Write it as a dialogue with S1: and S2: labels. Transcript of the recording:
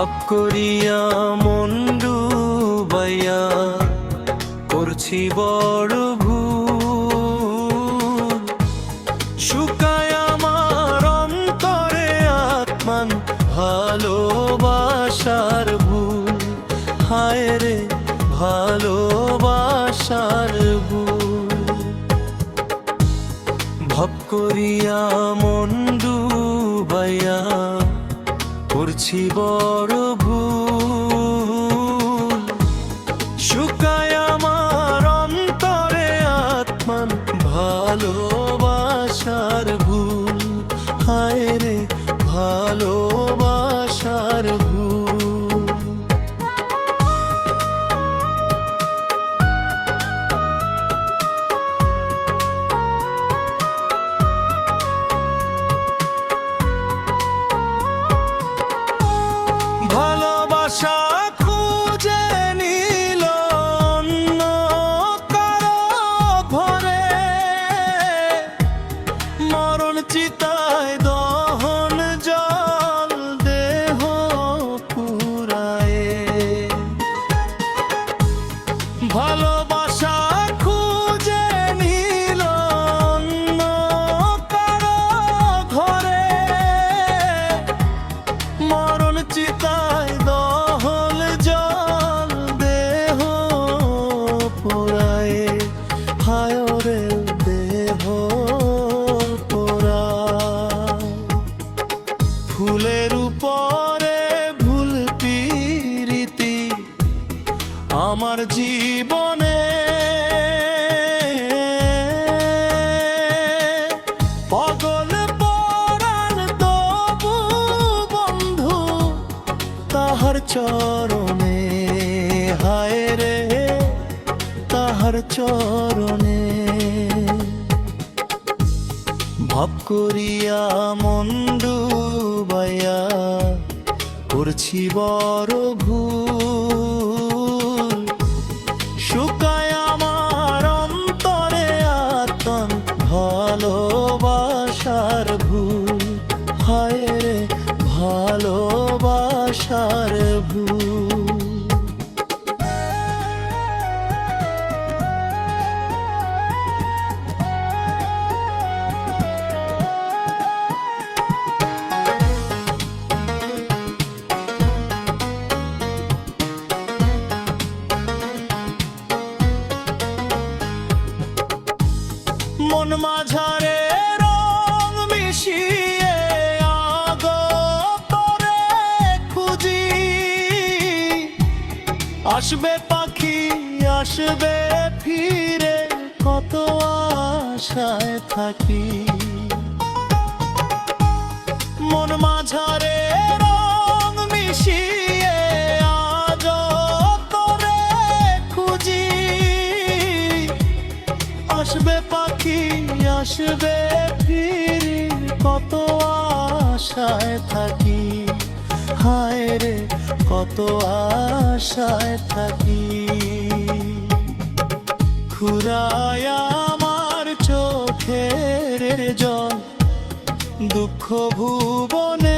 S1: ভাব করিয়া মন ডুবাইয়া করছি বড় ভুল। শুকায় আমার অন্তরে আত্মান ভালোবাসার ভুল। হায় রে ভালোবাসার ভুল। ভাব করিয়া মন ডুবাইয়া করছি বড় ভুল। শুকায় আমার অন্তরে আত্মান ভালোবাসার ভুল। হায় রে ভালোবাসার ভুল। ভালোবাসা খুঁজে নিল অন্য কারো ঘরে, মরণ চিতায় দহন জল দেহ পুরায়ে। ভালোবাসা খুঁজে নিল অন্য কারো ঘরে, মরণ চিতায় দহল জল দেহ পোড়ায়ে। হায় রে দেহ পোড়া। ফুলের উপরে ভুল পিরিতি আমার জীবনে, পাগল পরাণ তবু বন্ধু তাহার চরণে। হায় রে তাহার চরণে। ভাব করিয়া মন ডুবাইয়া করছি বড় ভুল। শুকায় আমার অন্তরে আত্মান ভালোবাসার ভুল। হায় রে ভালোবাসার ভুল। মন মাঝারে রং মিশিয়ে আগতরে খুঁজি। আসবে পাখি আসবে ফিরে কত আশায় থাকি। মন মাঝারে রং মিশিয়ে আগতরে খুঁজি। আসবে পাখি আসবে ফিরে কত আশায় থাকি। হায় রে কত আশায় থাকি। ফুরায় আমার চোখের জল দুঃখ ভুবনে,